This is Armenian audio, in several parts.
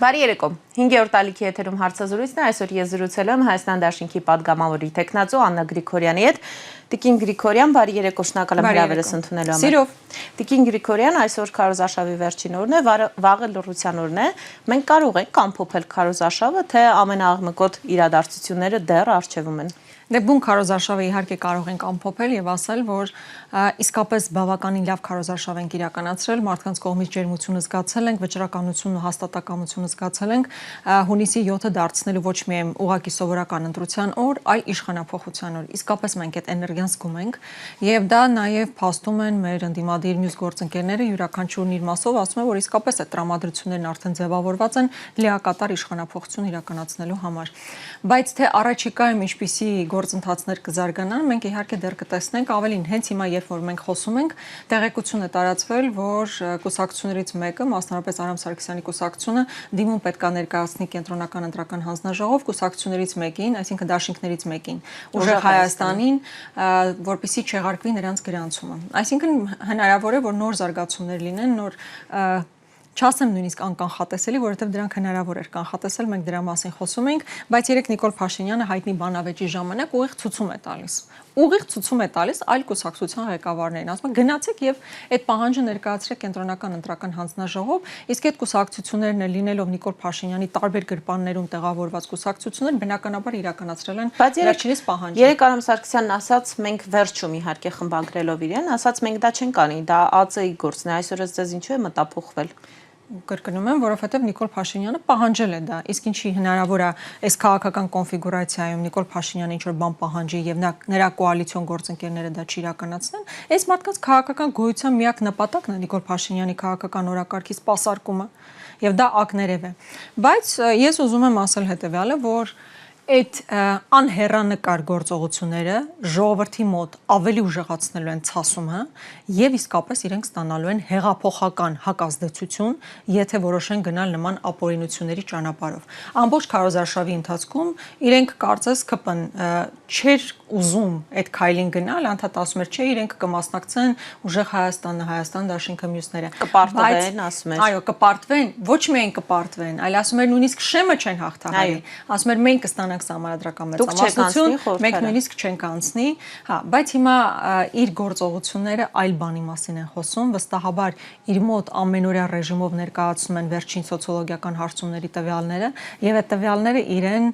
Բարի երեկո։ 5-րդ ալիքի եթերում հարցազրույցն է, այսօր ես զրուցել եմ Հայաստան դաշինքի պատգամավորի տեխնացու Աննա Գրիգորյանի հետ։ Տիկին Գրիգորյան, բարի երեկո, շնորհակալ եմ հրավերս ընդունելու համար։ Սիրով։ Տիկին Գրիգորյան, այսօր քարոզարշավի վերջին օրն է, վաղը լռության օրն է։ Մենք կարող ենք ամփոփել քարոզարշավը, թե ամենաաղմկոտ իրադարձությունները դեռ առջևում են։ Դե բուն քարոզարշավը իհարկե կարող ենք ամփոփել եւ ասել, որ իսկապես բավականին լավ քարոզարշավ ենք իրականացրել, մարդկանց կողմից ջերմությունը զգացել ենք, վճռականությունն ու հաստատակամությունը զգացել ենք, հունիսի 7-ը դարձնելու ոչ միայն ուղղակի սովորական ընտրության օր, այլ իշխանափոխության օր։ Իսկապես մենք այդ էներգիան զգում ենք եւ դա նաեւ փաստում են մեր ընդդիմադիր մյուս գործընկերները, յուրաքանչյուրն իր մասով ասում է, որ իսկապես այդ տրամադրություններն արդեն ձևավորված են լիակատար իշխանափոխություն իրականացնելու համար։ Բայց թե առաջիկայում ինչպիսի գործընթացներ կզարգանան, մենք իհարկե դեռ կտեսնենք, ավելին հենց հիմա երբ որ մենք խոսում ենք, տեղեկություն է տարածվել, որ կուսակցություններից մեկը, մասնավորապես Արամ Սարգսյանի կուսակցությունը դիմում պետք է ներկայացնի կենտրոնական ընտրական հանձնաժողով կուսակցություններից մեկին, այսինքն դաշինքներից մեկին, ուժեղ Հայաստանին, որպեսզի չեղարկվի նրանց գրանցումը։ Այսինքն հնարավոր է, որ նոր զարգացումներ լինեն, նոր չասեմ նույնիսկ անկանխատեսելի, որովհետև դրանք հնարավոր էր կանխատեսել, մենք դրա մասին խոսում ենք, բայց երեք Նիկոլ Փաշինյանը հայտնի բանավեճի ժամանակ ուղիղ ցուցում է տալիս։ Ուղիղ ցուցում է տալիս այլ կուսակցության ղեկավարներին, ասում է գնացեք եւ այդ պահանջը ներկայացրեք կենտրոնական ընտրական հանձնաժողով, իսկ այդ կուսակցություններն լինելով Նիկոլ Փաշինյանի տարբեր գրպաններում տեղավորված կուսակցություններ բնականաբար իրականացրել են վերջինիս պահանջը։ Երեք Արամ Սարգսյանն ասաց, մենք վերջում իհարկե խմբագրելով իրեն, ասաց մենք դա չենք անի, դա ԱԾ-ի գործն է, այսօր ձեզ ինչու է մտափոխվել։ Կրկնում եմ, որովհետև Նիկոլ Փաշինյանը պահանջել է դա, իսկ ինչի հնարավոր է այս քաղաքական կոնֆիգուրացիայում Նիկոլ Փաշինյանը ինչ-որ բան պահանջի եւ նրա կոալիցիոն գործընկերները դա չիրականացնեն, այս մարդկանց քաղաքական գոյության միակ նպատակն է Նիկոլ Փաշինյանի քաղաքական օրակարգի սպասարկումը եւ դա ակներև է։ Բայց ես ուզում եմ ասել հետեւյալը, որ այդ անհեռանկար գործողությունները ժողովրդի մոտ ավելի ուժեղացնելու են ցասումը եւ իսկապես իրենք ստանալու են հեղափոխական հակազդեցություն, եթե որոշեն գնալ նման ապօրինությունների ճանապարհով։ Ամբողջ քարոզարշավի ընթացքում իրենք կարծես ԿՊ-ն չէր ուզում այդ քայլին գնալ, անդադ ասում էր, չէ, իրենք կմասնակցեն ուժեղ Հայաստանը, Հայաստան դաշինքը մյուսները։ Կպարտվեն, ասում էր։ Այո, կպարտվեն, ոչ միայն կպարտվեն, այլ ասում էր նույնիսկ շեմը չեն հաղթահարի։ Ասում էր մենք կստանանք համարադրական մեծամասնություն, մենք նույնիսկ չենք անցնի, հա, բայց հիմա իր գործողությունները այլ բանի մասին են խոսում, վստահաբար իր մոտ ամենօրյա ռեժիմով ներկայացնում են վերջին սոցիոլոգիական հարցումների տվյալները, եւ այդ տվյալները իրեն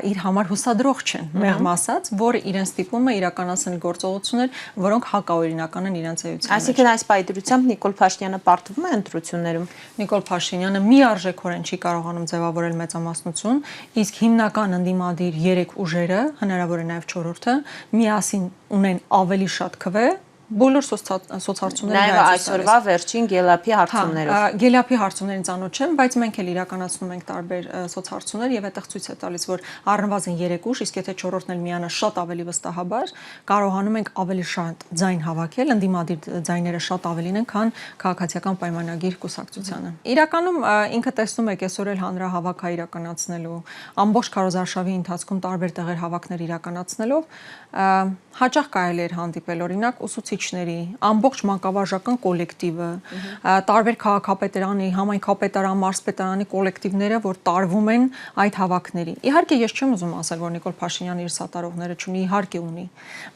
իր համար հուսադրող չեն, մեղմ ասած, որ իրեն ստիպում է իրականացնել գործողություններ, որոնք հակաօրինական են իրենց էության։ Այսինքն այս պայծրությամբ Նիկոլ Փաշինյանը պարտվում է ընտրություններում։ Նիկոլ Փաշինյանը միարժեքորեն չի կարողանում ձևավորել մեծամասնություն, իսկ հիմնական ընդդիմադիր 3 ուժերը, հնարավոր է նաև 4-ը, միասին ունեն ավելի շատ քվե բոլոր սոցհարցումների նաև այսօրվա վերջին Գելափի հարցումներով։ Գելափի հարցումներին ծանոթ չեմ, բայց մենք էլ իրականացնում ենք տարբեր սոցհարցումներ եւ այդտեղ ցույց է տալիս, որ առնվազն 3 ուժ, իսկ եթե 4-ն էլ միանա շատ ավելի վստահաբար, կարողանում ենք ավելի շատ ձայն հավաքել, ընդդիմադիր ձայները շատ ավելին են, քան քաղաքացիական պայմանագիր կուսակցությանը։ Իրականում ինքը տեսնում եք այսօր էլ հանրահավաք է իրականացնելու, ամբողջ քարոզարշավի ընթացքում տարբեր տեղեր հավաքներ իրականացնելով, հաճախ կարելի էր հանդիպել օրինակ ուսուցիչների, ամբողջ մանկավարժական կոլեկտիվը, տարբեր քաղաքապետարանի, համայնքապետարան, մարզպետարանի կոլեկտիվները, որ տարվում են այդ հավաքների։ Իհարկե ես չեմ ուզում ասել, որ Նիկոլ Փաշինյանը իր սատարողները չունի, իհարկե ունի,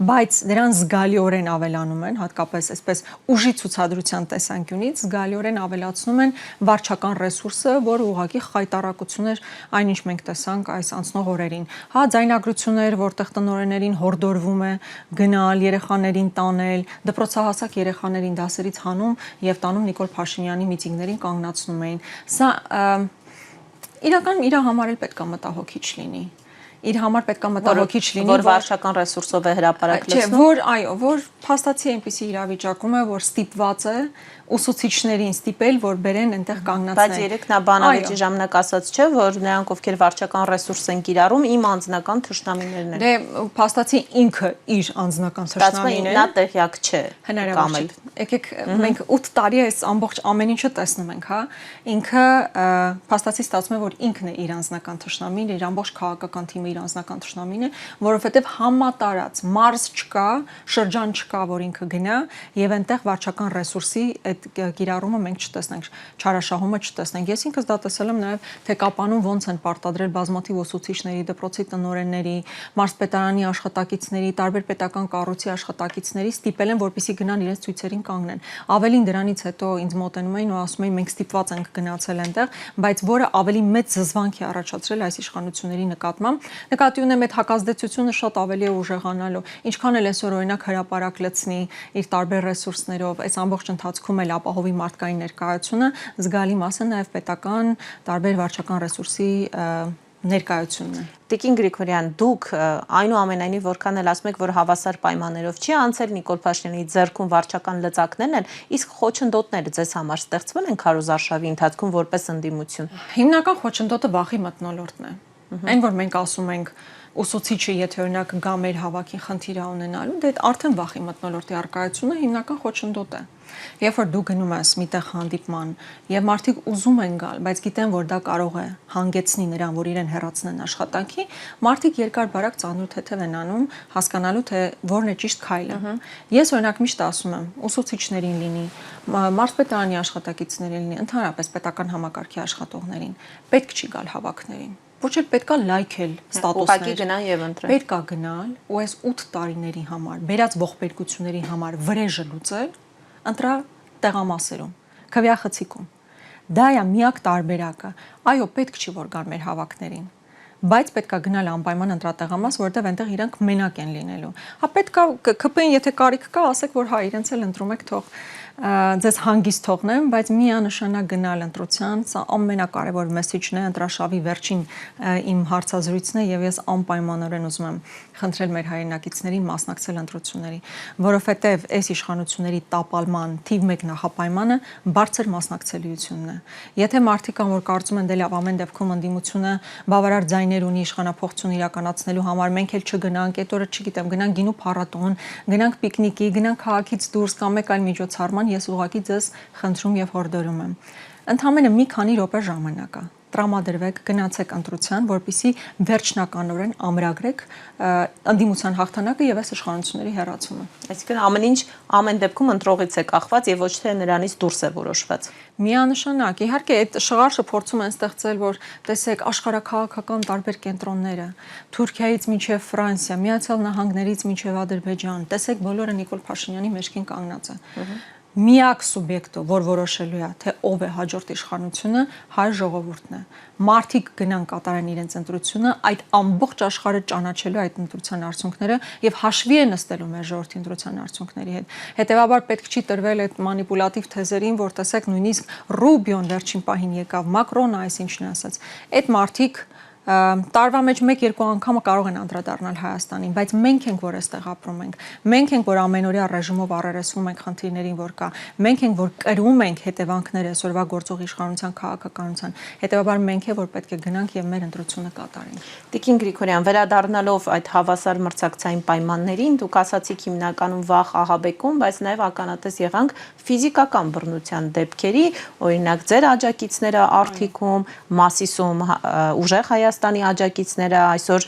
բայց դրան զգալիորեն ավելանում են, հատկապես այսպես ուժի ցուցադրության տեսանկյունից զգալիորեն ավելացնում են վարչական ռեսուրսը, որը ուղղակի խայտարակություններ այնինչ մենք տեսանք այս անցնող օրերին։ Հա, ձայնագրություններ, որտեղ տնօրեններին հորդորվում է գնալ երեխաներին տանել, դպրոցահասակ երեխաներին դասերից հանում եւ տանում Նիկոլ Փաշինյանի միտինգներին կանգնացնում էին։ Սա իրականում իր համար էլ պետք է մտահոգիչ լինի։ Իր համար պետք է մտահոգիչ լինի, որ վարչական ռեսուրսով է հրապարակ լցնում։ Չէ, որ այո, որ փաստացի այնպիսի իրավիճակում է, որ ստիպված է ուսուցիչներին ստիպել, որ բերեն այնտեղ կանգնացնեն։ Բայց երեք նա բանավեճի ժամանակ ասաց չէ, որ նրանք ովքեր վարչական ռեսուրս են կիրառում, իմ անձնական թշնամիներն են։ Դե փաստացի ինքը իր անձնական թշնամին է։ Նա տեղյակ չէ։ Հնարավոր չէ։ Եկեք մենք 8 տարի այս ամբողջ ամեն ինչը տեսնում ենք, հա։ Ինքը փաստացի ստացվում է, որ ինքն է իր անձնական թշնամին, իր ամբողջ քաղաքական թիմը իր անձնական թշնամին է, որովհետև համատարած մարզ չկա, շրջան չկա, որ ինքը գնա եւ այնտեղ վարչական ռեսուրսի այդ այդ կիրառումը մենք չտեսնենք, չարաշահումը չտեսնենք։ Ես ինքս դա տեսել եմ նաև թե կապանում ոնց են պարտադրել բազմաթիվ ուսուցիչների, դպրոցի տնօրենների, մարզպետարանի աշխատակիցների, տարբեր պետական կառույցի աշխատակիցների ստիպել են, որպեսզի գնան իրենց ցույցերին կանգնեն։ Ավելին դրանից հետո ինձ մոտենում էին ու ասում էին մենք ստիպված ենք գնացել այնտեղ, բայց որը ավելի մեծ զզվանք է առաջացրել այս իշխանությունների նկատմամբ։ Նկատի ունեմ այդ հակազդեցությունը շատ ավելի է ուժեղանալու։ Ինչքան էլ այսօր օրինակ հրապարակ լցնի իր տարբեր ռեսուրսներով, այս ամբողջ ընթացքում էլ ապահովի մարդկային ներկայությունը, զգալի մասը նաև պետական տարբեր վարչական ռեսուրսի ներկայությունն է։ Տիկին Գրիգորյան, դուք այնուամենայնիվ որքան էլ ասում եք, որ հավասար պայմաններով չի անցել Նիկոլ Փաշինյանի ձեռքում վարչական լծակներն են, իսկ խոչընդոտները ձեզ համար ստեղծվել են քարոզարշավի ընթացքում որպես ընդդիմություն։ Հիմնական խոչընդոտը վախի մթնոլորտն է։ Այն, որ մենք ասում ենք ուսուցիչը եթե օրինակ գա մեր հավաքին խնդիր ունենալու, դե արդեն վախի մթնոլորտի արկայությունը հիմնական խոչընդոտ է։ Երբ որ դու գնում ես միտեղ հանդիպման եւ մարդիկ ուզում են գալ, բայց գիտեն, որ դա կարող է հանգեցնի նրան, որ իրեն հեռացնեն աշխատանքի, մարդիկ երկար-բարակ ծանոթ թեթև են անում, հասկանալու թե որն է ճիշտ քայլը։ Ես օրինակ միշտ ասում եմ, ուսուցիչներին լինի, մարզպետարանի աշխատակիցներին լինի, ընդհանրապես պետական համակարգի աշխատողներին, պետք չի գալ հավաքներին։ Ոչ էլ պետքա լայքել ստատուսներ։ Ուղղակի գնան եւ ընտրեն։ Պետքա գնալ ու այս 8 տարիների համար, բերած ողբերգությունների համար վրեժը լուծել, ընտրա տեղամասերում, քվեախցիկում։ Դա է միակ տարբերակը։ Այո, պետք չի որ գան մեր հավաքներին, բայց պետքա գնալ անպայման ընտրատեղամաս, որտեղ այնտեղ իրանք մենակ են լինելու։ Հա պետքա ԿՊ-ին եթե կարիք կա, ասեք, որ հա իրենց էլ ընտրում եք, թող ձեզ հանգիստ թողնեմ, բայց միանշանակ գնալ ընտրության, սա ամենակարևոր մեսեջն է, ընտրաշավի վերջին իմ հարցազրույցն է եւ ես անպայմանորեն ուզում եմ խնդրել մեր հայրենակիցներին մասնակցել ընտրությունների, որովհետեւ այս իշխանությունների տապալման թիվ 1 նախապայմանը բարձր մասնակցելիությունն է։ Եթե մարդիկ կան, որ կարծում են դե լավ, ամեն դեպքում ընդդիմությունը բավարար ձայներ ունի իշխանափոխություն իրականացնելու համար, մենք էլ չգնանք, այդ օրը չգիտեմ, գնանք գինու փառատոն, գնանք պիկնիկի, գնանք քաղաքից դուրս կամ մեկ այլ միջոցառման, ես ուղղակի ձեզ խնդրում եւ հորդորում եմ։ Ընդհանրապես մի քանի րոպե ժամանակ է։ Տրամադրվեք, գնացեք ընտրության, որպեսզի վերջնականորեն ամրագրեք ընդդիմության հաղթանակը եւ այս իշխանությունների հեռացումը։ Այսինքն ամեն ինչ ամեն դեպքում ընտրողից է կախված եւ ոչ թե նրանից դուրս է որոշված։ Միանշանակ, իհարկե, այդ շղարշը փորձում են ստեղծել, որ տեսեք աշխարհաքաղաքական տարբեր կենտրոնները, Թուրքիայից մինչև Ֆրանսիա, Միացյալ Նահանգներից մինչև Ադրբեջան, տեսեք բոլորը Նիկոլ Փաշինյանի մեջքին կանգնած է։ Միակ սուբյեկտը, որ որոշելու է, թե ով է հաջորդ իշխանությունը, հայ ժողովուրդն է։ Մարդիկ գնան կատարեն իրենց ընտրությունը, այդ ամբողջ աշխարհը ճանաչելու այդ ընտրության արդյունքները եւ հաշվի է նստելու մեր ժողովրդի ընտրության արդյունքների հետ։ Հետեւաբար պետք չի տրվել այդ մանիպուլատիվ թեզերին, որ տեսեք նույնիսկ Ռուբիոն վերջին պահին եկավ, Մակրոնը այսինչն է ասաց։ Այդ մարդիկ տարվա մեջ 1-2 անգամ կարող են անդրադառնալ Հայաստանին, բայց մենք ենք, որ այստեղ ապրում ենք։ Մենք ենք, որ ամենօրյա ռեժիմով առերեսվում ենք խնդիրներին, որ կա։ Մենք ենք, որ կրում ենք հետևանքները այսօրվա գործող իշխանության քաղաքականության։ Հետևաբար մենք է, որ պետք է գնանք եւ մեր ընտրությունը կատարենք։ Տիկին Գրիգորյան, վերադառնալով այդ հավասար մրցակցային պայմաններին, դուք ասացիք հիմնականում վախ ահաբեկում, բայց նաեւ ականատես եղանք ֆիզիկական բռնության դեպքերի, օրինակ ձեր աջակիցները Արթիկում, Մասիսում ուժեղ Հայաստանի աջակիցները այսօր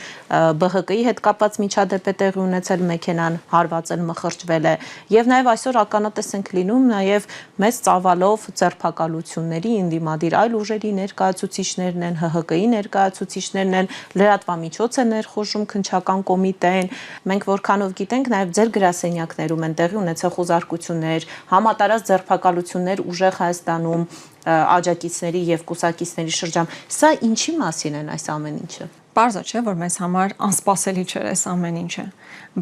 ԲՀԿ-ի հետ կապված միջադեպ է տեղի ունեցել, մեքենան հարվածել, մխրճվել է եւ նաեւ այսօր ականատես ենք լինում նաեւ մեծ ծավալով ձերբակալությունների ընդդիմադիր այլ ուժերի ներկայացուցիչներն են, ՀՀԿ-ի ներկայացուցիչներն են, լրատվամիջոց է ներխուժում քննչական կոմիտեն։ Մենք որքանով գիտենք նաեւ ձեր գրասենյակներում են տեղի ունեցել խոզարկություններ, համատարած ձերբակալություններ ուժեղ Հայաստանում աջակիցների եւ կուսակիցների շրջան։ Սա ինչի մասին են այս ամեն ինչը։ Պարզ չէ, որ մեզ համար անսպասելի չէ այս ամեն ինչը,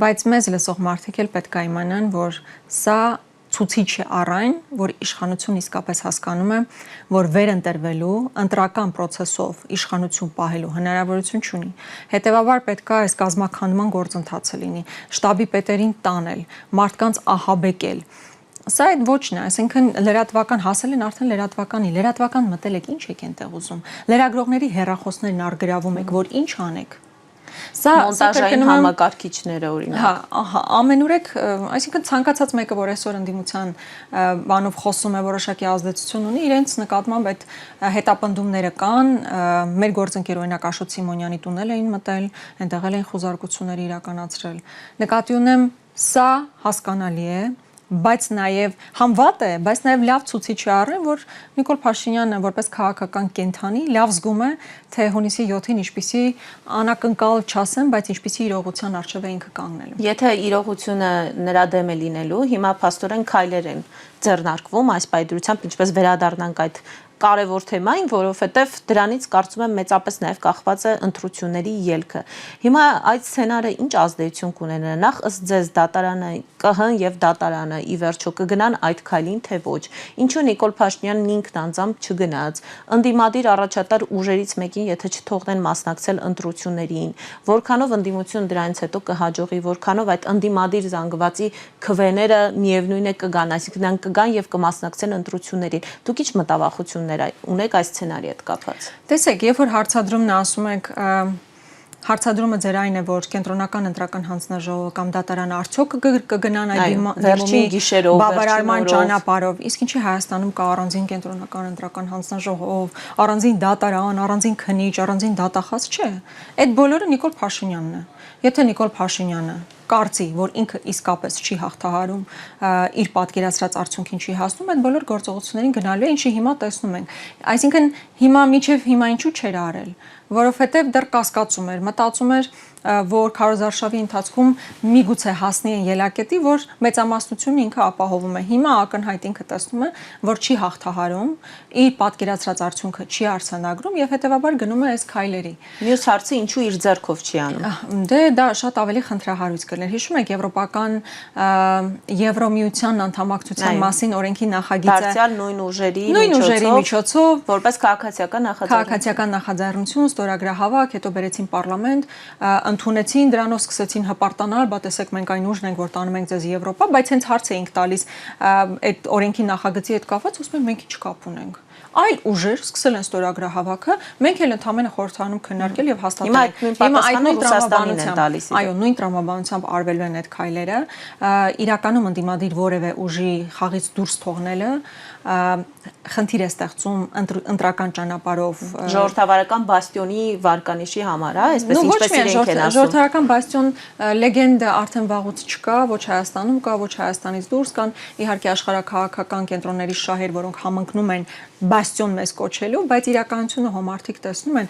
բայց մեզ լսող մարդիկ էլ պետք է իմանան, որ սա ցուցիչ է առայն, որ իշխանությունը իսկապես հասկանում է, որ վերընտրվելու ընտրական process-ով իշխանություն պահելու հնարավորություն չունի։ Հետևաբար պետք է այս կազմաքանդման գործընթացը լինի, շտաբի պետերին տանել, մարդկանց ահաբեկել։ Սա այդ ոչն է, այսինքն լրատվական հասել են արդեն լրատվական մտել եք, ինչ եք այնտեղ ուզում։ Լրագրողների հեռախոսներն արգրավում եք, որ ինչ անեք։ Սա մոնտաժային համակարգիչները օրինակ։ Հա, ահա, ամենուրեք, այսինքն ցանկացած մեկը, որ այսօր ընդդիմության բանով խոսում է, որոշակի ազդեցություն ունի, իրենց նկատմամբ այդ հետապնդումները կան, մեր գործընկեր օրինակ Աշոտ Սիմոնյանի տունել էին մտել, այնտեղ էլ էին խոզարկություններ իրականացրել։ Նկատի ունեմ, սա հասկանալի է, բայց նաև համվատ է, բայց նաև լավ ցուցիչ է առել, որ Նիկոլ Փաշինյանը որպես քաղաքական կենթանի լավ զգում է, թե հունիսի 7-ին ինչպիսի անակնկալ չասեմ, բայց ինչպիսի իրողության առջև է ինքը կանգնելու։ Եթե իրողությունը նրա դեմ է լինելու, հիմա փաստորեն քայլեր են ձեռնարկվում այս պայծրությամբ, ինչպես վերադառնանք այդ կարևոր թեմային, որովհետև դրանից կարծում եմ մեծապես նաև կախված է ընտրությունների ելքը։ Հիմա այդ սցենարը ինչ ազդեցություն կունենա։ Նախ ըստ ձեզ դատարանը, ԿՀ-ն եւ դատարանը ի վերջո կգնան այդ քայլին, թե ոչ։ Ինչու Նիկոլ Փաշինյանն ինքն անձամբ չգնաց։ Ընդդիմադիր առաջատար ուժերից մեկին, եթե չթողնեն մասնակցել ընտրություններին, որքանով ընդդիմություն դրանից հետո կհաջողի, որքանով այդ ընդդիմադիր զանգվածի քվեները միևնույն է կգան, այսինքն նրանք կգան եւ կմասնակցեն ընտրություններին։ Դուք ինչ մտավախություն ունեք այս սցենարի հետ կապված։ Տեսեք, երբ որ հարցադրումն ասում եք, հարցադրումը ձեր այն է, որ կենտրոնական ընտրական հանձնաժողովը կամ դատարանը արդյոք կգնան այդ դիմումի բավարարման ճանապարհով, իսկ ինչի Հայաստանում կա առանձին կենտրոնական ընտրական հանձնաժողով, առանձին դատարան, առանձին քննիչ, առանձին դատախազ, չէ։ Այդ բոլորը Նիկոլ Փաշինյանն է։ Եթե Նիկոլ Փաշինյանը կարծի, որ ինքը իսկապես չի հաղթահարում, իր պատկերացրած արդյունքին չի հասնում, այդ բոլոր գործողություններին գնալու է, ինչի հիմա տեսնում ենք։ Այսինքն հիմա ինչու չէր արել, որովհետև դեռ կասկածում էր, մտածում էր, որ քարոզարշավի ընթացքում միգուցե հասնի են ելակետի, որ մեծամասնությունը ինքը ապահովում է։ Հիմա ակնհայտ ինքը տեսնում է, որ չի հաղթահարում, իր պատկերացրած արդյունքը չի արձանագրում եւ հետեւաբար գնում է այս քայլերի։ Մյուս հարցը ինչու իր ձեռքով չի անում։ Դե դա շատ ավելի խնդրահարույց կլիներ։ Հիշում եք եվրոպական Եվրոմիության անդամակցության մասին օրենքի նախագիծը դարձյալ նույն ուժերի միջոցով որպես քաղաքացիական նախաձեռնություն, ստորագրահավաք, հետո բերեցին պարլամենտ, ընդունեցին, դրանով սկսեցին հպարտանալ, բա տեսեք մենք այն ուժն ենք, որ տանում ենք ձեզ Եվրոպա, բայց հենց հարց էինք տալիս այդ օրենքի նախագծի հետ կապված, ասում են մենք ինչ կապ ունենք։ Այլ ուժեր սկսել են ստորագրահավաքը, մենք էլ ընդհանրապես խորհրդանում քննարկել եւ հաստատել։ Հիմա այդ նույն Ռուսաստանին են տալիս։ Այո, նույն տրամաբանությամբ արվելու են այդ քայլերը։ Իրականում ընդդիմադիր որևէ ուժի խաղից դուրս թողնելը խնդիր է ստեղծում ընտրական ճանապարհով ժողովրդավարական բաստիոնի վարկանիշի համար, այսպես ինչպես իրենք են ասում։ Ժողովրդավարական բաստիոն լեգենդը արդեն վաղուց չկա, ոչ Հայաստանում կա, ոչ Հայաստանից դուրս կան, իհարկե աշխարհակաղակական կենտրոնների շահեր, որոնք համընկնում են բաստիոն մեզ կոչելու, բայց իրականությունը հոմարթիկ տեսնում են,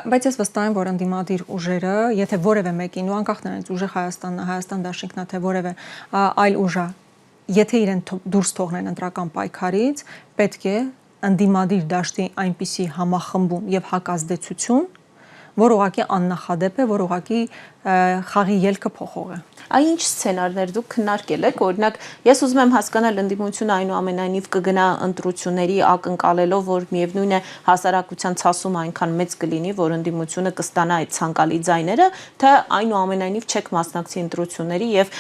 բայց ես վստահ եմ, որ ընդդիմադիր ուժերը, եթե որևէ մեկին ու անկախ նրանից ուժը Հայաստան դաշինքն է, թե որևէ այլ ուժ, եթե իրեն դուրս թողնեն ընտրական պայքարից, պետք է ընդդիմադիր դաշտի այնպիսի համախմբում եւ հակազդեցություն, որ ուղղակի աննախադեպ է, որ ուղղակի խաղի ելքը փոխող է։ Այ ինչ սցենարներ դուք քննարկել եք, օրինակ ես ուզում եմ հասկանալ ընդդիմությունը այնուամենայնիվ կգնա ընտրությունների ակնկալելով, որ միևնույն է հասարակության ցասումը այնքան մեծ կլինի, որ ընդդիմությունը կստանա այդ ցանկալի ձայները, թե այնուամենայնիվ չեք մասնակցի ընտրությունների եւ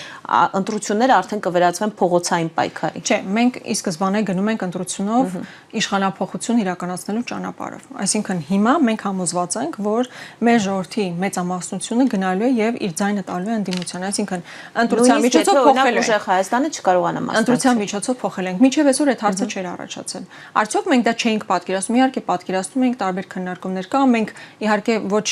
ընտրությունները արդեն կվերածվեն փողոցային պայքարի։ Չէ, մենք ի սկզբանե գնում ենք ընտրությունով իշխանափոխություն իրականացնելու ճանապարհով։ Այսինքն հիմա մենք համոզված ենք, որ մեր ժողովրդի մեծամասնությունը գնալու է եւ իր ձայնը տալու է ընդդիմության, այսինքն ընտրության միջոցով փոխել է Հայաստանը չկարողանա մասնակցել։ Ընտրության միջոցով փոխել ենք։ Միջև այսօր այդ հարցը չէր առաջացել։ Արդյոք մենք դա չէինք պատկերացնում, իհարկե պատկերացնում ենք, տարբեր քննարկումներ կա, մենք իհարկե ոչ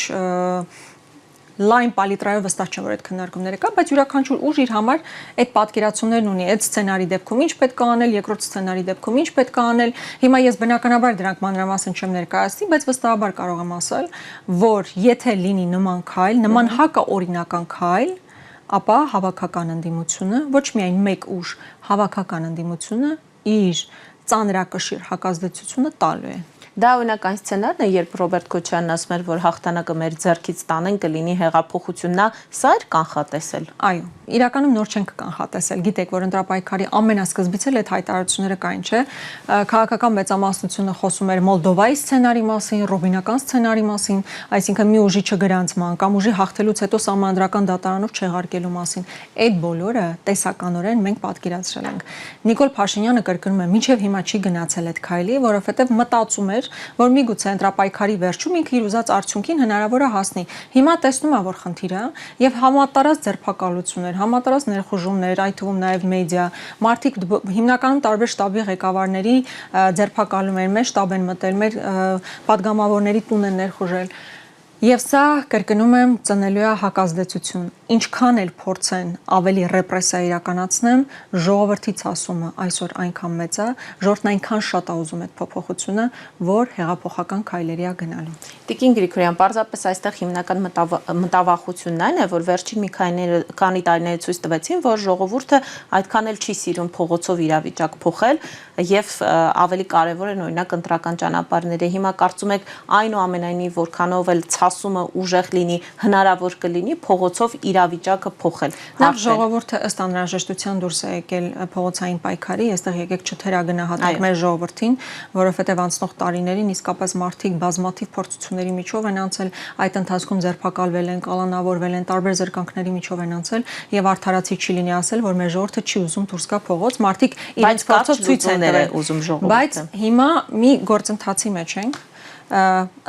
լայն պալիտրայով վստահ չեմ, որ այդ քննարկումները կա, բայց յուրաքանչյուր ուժ իր համար այդ պատկերացումներն ունի, այդ սցենարի դեպքում ինչ պետք է անել, երկրորդ սցենարի դեպքում ինչ պետք է անել։ Հիմա ես բնականաբար դրանք մանրամասն չեմ ներկայացնի, բայց վստահաբար կարող եմ ասել, որ եթե լինի նման քայլ, նման հակաօրինական քայլ, ապա հավաքական ընդդիմությունը, ոչ միայն մեկ ուժ, հավաքական ընդդիմությունը իր ծանրակշիռ հակազդեցությունը տալու է։ Դա օրինակ այն սցենարն է, երբ Ռոբերտ Քոչարյանն ասում էր, որ հաղթանակը մեր ձեռքից տանեն, կլինի հեղափոխությունն, սա էր կանխատեսել։ Այո, իրականում նոր չենք կանխատեսել։ Գիտեք, որ ընտրապայքարի ամենասկզբից էլ այդ հայտարարությունները կային, չէ։ Քաղաքական մեծամասնությունը խոսում էր Մոլդովայի սցենարի մասին, ռոբինական սցենարի մասին, այսինքն մի ուժի չգրանցման կամ ուժի հաղթելուց հետո սահմանադրական դատարանով չեղարկելու մասին։ Այդ բոլորը տեսականորեն մենք պատկերացրել ենք։ Նիկոլ Փաշինյանը կրկնում է, մինչև հիմա չի գնացել այդ քայլի, որովհետև մտածում էր, որ միգուցե ընտրապայքարի վերջում ինքը իր ուզած արդյունքին հնարավոր է հասնի։ Հիմա տեսնում է, որ խնդիրը եւ համատարած ձերբակալություններ, համատարած ներխուժումներ, այդ թվում նաեւ մեդիա, մարդիկ հիմնականում տարբեր շտաբի ղեկավարների ձերբակալում են, մեր շտաբ են մտել, մեր падգամավորների տուն են ներխուժել։ Եվ սա կրկնում եմ ծնելու է հակազդեցություն։ Ինչքան էլ փորձեն ավելի ռեպրեսիա իրականացնեմ, ժողովրդի ցասումը այսօր այնքան մեծ է, ժողովրդն այնքան շատ է ուզում այդ փոփոխությունը, որ հեղափոխական քայլերի է գնալու։ Տիկին Գրիգորյան, պարզապես այստեղ հիմնական մտավախությունն այն է, որ վերջին մի քանի տարիների ցույց տվեցին, որ ժողովուրդը այդքան էլ չի սիրում փողոցով իրավիճակ փոխել եւ ավելի կարեւոր են օրինակ ընտրական ճանապարհները։ Հիմա կարծում եք այնուամենայնիվ որքանով էլ ցասումը ուժեղ լինի, հնարավոր կլինի փողոցով իրավիճակը փոխել։ Նախ ժողովուրդը ըստ անհրաժեշտության դուրս է եկել փողոցային պայքարի, այստեղ եկեք չթերագնահատենք մեր ժողովրդին, որովհետև անցնող տարիներին իսկապես մարդիկ բազմաթիվ փորձությունների միջով են անցել, այդ ընթացքում ձերբակալվել են, կալանավորվել են, տարբեր զրկանքների միջով են անցել եւ արդարացի չի լինի ասել, որ մեր ժողովուրդը չի ուզում դուրս գա փողոց, մարդիկ իրենց փորձով ցույց են տվել, բայց հիմա մի գործընթացի մեջ ենք,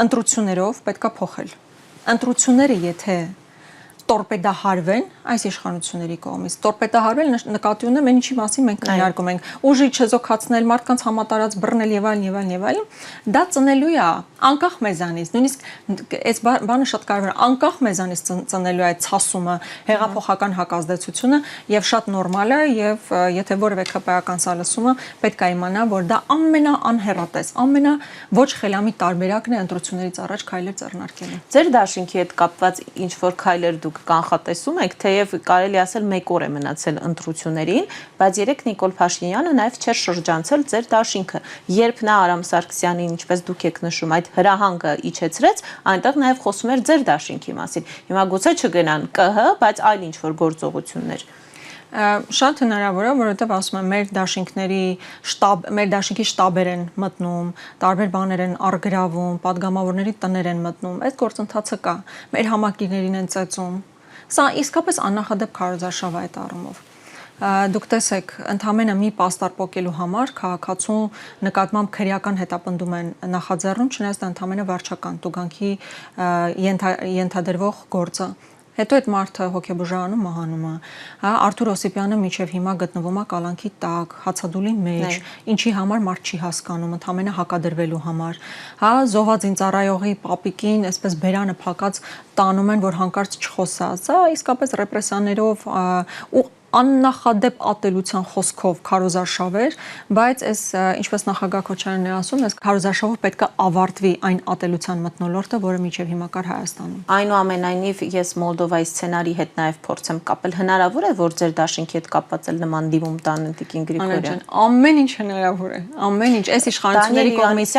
ընտրություններով պետքա փոխել։ Ընտրությունները եթե տորպեդահարվեն այս իշխանությունների կողմից, տորպեդահարվել նկատի ունեմ այն ինչի մասին մենք քննարկում ենք, ուժի չեզոքացնել, մարդկանց համատարած բռնել եւ այլն եւ այլն եւ այլն, դա ծնելու է անկախ մեզանից, նույնիսկ այս բանը շատ կարևոր է, անկախ մեզանից ծնելու է այդ ցասումը, հեղափոխական հակազդեցությունը եւ շատ նորմալ է եւ եթե որևէ ԿՊԱ-ական սալսումը պետք է իմանա, որ դա ամենաանհեռատես, ամենա ոչ խելամի տարբերակն է ընտրություններից առաջ քայլեր ձեռնարկելու։ Ձեր դաշինքի հետ կապված ինչ որ քայլեր դուք կանխատեսում եք, թեև կարելի ասել մեկ օր է մնացել ընտրություններին, բայց երեք Նիկոլ Փաշինյանը նաև չէր շրջանցել ձեր դաշինքը, երբ նա Արամ Սարգսյանին, ինչպես դուք եք նշում, այդ հրահանգը իջեցրեց, այնտեղ նաև խոսում էր ձեր դաշինքի մասին։ Հիմա գուցե չգնան ԿՀ, բայց այլ ինչ որ գործողություններ։ Շատ հնարավոր է, որովհետև ասում եմ, մեր դաշինքի շտաբեր են մտնում, տարբեր բաներ են արգրավում, падգամավորների տներ են մտնում, այդ գործընթացը կա, մեր համակիրներին են ծեծում։ Սա իսկապես աննախադեպ քարոզարշավ է այդ առումով։ Դուք տեսեք, ընդհանրապես մի պաստառ պոկելու համար քաղաքացու նկատմամբ քրեական հետապնդում են նախաձեռնում, չնայած դա ընդհանրապես վարչական տուգանքի ենթադրվող գործ է։ Հետո այդ մարդը հոգեբուժարանում մահանում է, Արթուր Օսիպյանը մինչև հիմա գտնվում է կալանքի տակ, հացադուլի մեջ, ինչի համար մարդ չի հասկանում, ընդհանրապես հակադրվելու համար, զոհված ինձարայողի պապիկին, այսպես բերանը փակած տանում են, որ հանկարծ չխոսա, սա իսկապես ռեպրեսիաներով ու աննախադեպ ատելության խոսքով քարոզարշավեր, բայց այս ինչպես նախագահ Քոչարյանն է ասում, այս քարոզարշավով պետք է ավարտվի այն ատելության մթնոլորտը, որը մինչև հիմա կար Հայաստանում։ Այնուամենայնիվ ես Մոլդովայի սցենարի հետ նաև փորձեմ կապել, հնարավոր է, որ ձեր դաշինքի հետ կապված էլ նման դիմում տան Տիկին Գրիգորյան։ Ամեն ինչ հնարավոր է, ամեն ինչ, այս իշխանությունների կողմից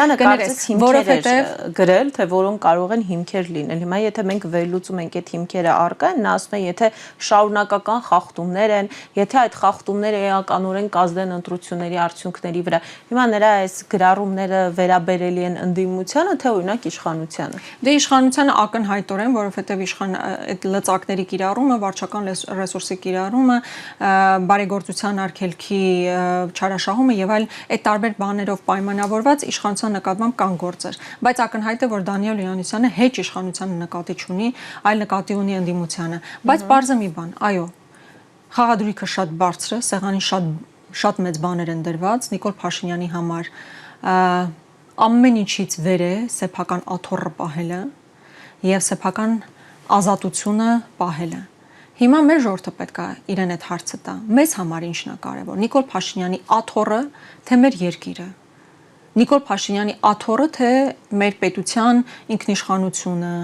որովհետև գրել, թե որոնք կարող են հիմքեր լինել։ Հիմա եթե մենք վերլուծում ենք այդ հիմքերը առկա են, նա ասում է, եթե շարունակական խախտումներ են, եթե այդ խախտումները էականորեն կազդեն ընտրությունների արդյունքների վրա։ Հիմա նրա այս գրառումները վերաբերելի են ընդդիմությանը, թե օրինակ իշխանությանը։ Դե իշխանությանը ակնհայտորեն, որովհետև այդ լծակների կիրառումը, վարչական ռեսուրսի կիրառումը, բարեգործության արգելքի չարաշահումը եւ այլ այդ տարբեր բաներով պայմանավորված իշխանության նկատմամբ կան գործեր։ Բայց ակնհայտ է, որ Դանիել Հովհաննիսյանը հեչ իշխանությանը նկատի չունի, այլ նկատի ունի ընդդիմությանը։ Բայց պարզը մի բան, այո, խաղադրույքը շատ բարձր է, սեղանին շատ մեծ բաներ են դրված Նիկոլ Փաշինյանի համար, ամեն ինչից վեր է սեփական աթոռը պահելը եւ սեփական ազատությունը պահելը։ Հիմա մեր ժողովուրդը պետք է իրեն այդ հարցը տա։ Մեզ համար ինչն է կարևոր։ Նիկոլ Փաշինյանի աթոռը, թե մեր երկիրը։ Նիկոլ Փաշինյանի աթոռը, թե մեր պետության ինքնիշխանությունը,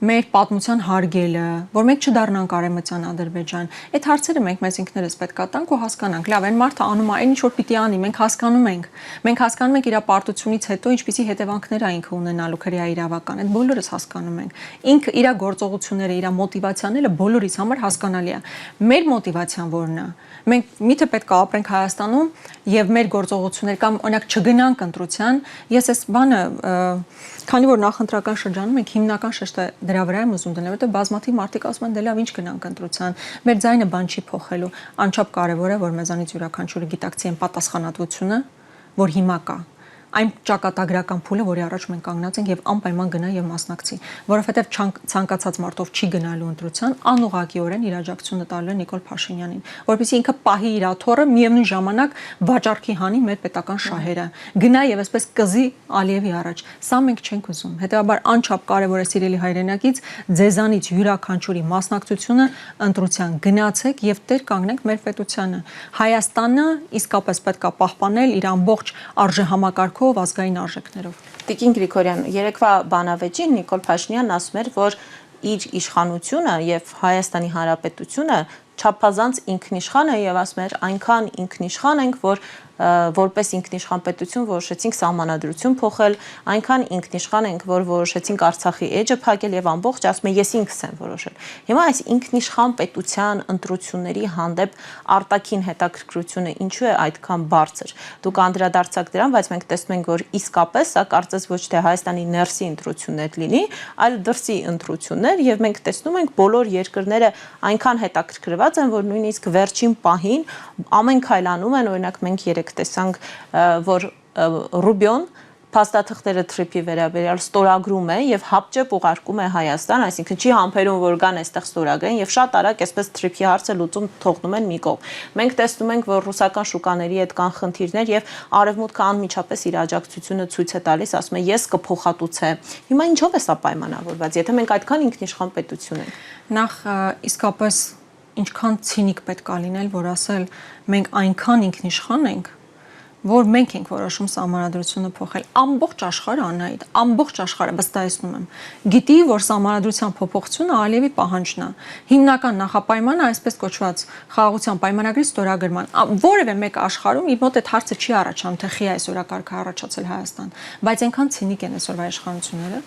մեր պատմության հարգելը, որ մենք չդառնանք արևմտյան Ադրբեջան։ Այդ հարցերը մենք մեզ ինքներս պետք է տանք ու հասկանանք։ Լավ, այն մարդը անում է այն ինչ որ պիտի անի, մենք հասկանում ենք։ Մենք հասկանում ենք իր պարտությունից հետո ինչպիսի հետևանքներ է ինքը ունենալու քրեա իրավական։ Այդ բոլորս հասկանում ենք։ Ինքը իր գործողությունները, իր մոտիվացիաները բոլորիս համար հասկանալի է։ Մեր մոտիվացիան որն է։ Մենք միթե պետք է ապրենք Հայաստանում եւ մեր գործողություններ կամ օրինակ չգնանք ընտրության։ Ես այս բանը, քանի որ նախընտրական շրջանում ենք, հիմնական շեշտը դրա վրա եմ ուզում դնել, որտեղ բազմաթիվ մարդիկ ասում են, դե լավ, ինչ գնանք ընտրության։ Մեր ձայնը բան չի փոխելու։ Անչափ կարևոր է, որ մեզանից յուրաքանչյուրը գիտակցի այն պատասխանատվությունը, որ հիմա կա, այն ճակատագրական փուլը, որի առաջ մենք կանգնած ենք եւ անպայման գնա եւ մասնակցի, որովհետեւ ցանկացած մարդով չի գնալու ընտրության, անուղղակիորեն իր աջակցությունը տալու է Նիկոլ Փաշինյանին, որովհետեւ ինքը պահի իր աթոռը միևնույն ժամանակ վաճառքի հանի մեր պետական շահերը, գնա եւ այսպես կզի Ալիևի առաջ։ Սա մենք չենք ուզում։ Հետեւաբար անչափ կարեւոր է սիրելի հայրենակից ձեզանից յուրաքանչյուրի մասնակցությունը ընտրության գնացեք եւ տեր կանգնենք մեր պետությանը։ Հայաստանը իսկապես պետք է պահպանել իր ամբողջ արժեհամակարգով, ազգային արժեքներով։ Տիկին Գրիգորյան, երեկվա բանավեճին Նիկոլ Փաշինյանն ասում էր, որ իր իշխանությունը եւ Հայաստանի Հանրապետությունը չափազանց ինքնիշխան է եւ ասում էր այնքան ինքնիշխան ենք, որ որպես ինքնիշխան պետություն որոշեցինք սահմանադրություն փոխել, այնքան ինքնիշխան ենք, որ որոշեցինք Արցախի էջը փակել եւ ամբողջ ասում է ես ինքս եմ որոշել։ Հիմա այս ինքնիշխան պետության ընտրությունների հանդեպ արտաքին հետաքրքրությունը ինչու է այդքան բարձր։ Դուք անդրադարձաք դրան, բայց մենք տեսնում ենք, որ իսկապես սա կարծես ոչ թե Հայաստանի ներսի ընտրություններ լինի, այլ դրսի ընտրություններ եւ մենք տեսնում ենք բոլոր երկրները այնքան հետաքրքրված են, որ նույնիսկ վերջին պահին ամեն քայլանում են, օրինակ մենք երեք տեսանք, որ Ռուբիոն փաստաթղթերը թրիփի վերաբերյալ ստորագրում է եւ հապճեպ ուղարկում է Հայաստան, այսինքն չի համբերում, որ գան այստեղ ստորագրեն եւ շատ արագ այսպես թրիփի հարցը լուծում թողնում են մի կողմ։ Մենք տեսնում ենք, որ ռուսական շուկաների հետ կան խնդիրներ եւ արևմուտքը անմիջապես իր աջակցությունը ցույց է տալիս, ասում է ես կփոխհատուցեմ։ Հիմա ինչով է սա պայմանավորված, եթե մենք այդքան ինքնիշխան պետություն ենք։ Նախ իսկապես ինչքան ցինիկ պետք է լինել, որ ասել մենք այնքան ինքնիշխան ենք, որ մենք ենք որոշում սահմանադրությունը փոխել։ Ամբողջ աշխարհը Անահիտ, ամբողջ աշխարհը վստահեցնում եմ, գիտի, որ սահմանադրության փոփոխությունը Ալիևի պահանջն է։ Հիմնական նախապայմանը այսպես կոչված խաղաղության պայմանագրի ստորագրման։ Որևէ մեկ աշխարհում իր մոտ այդ հարցը չի առաջանում, թե խի այս օրակարգը առաջացել Հայաստան, բայց այնքան ցինիկ են այսօրվա իշխանությունները,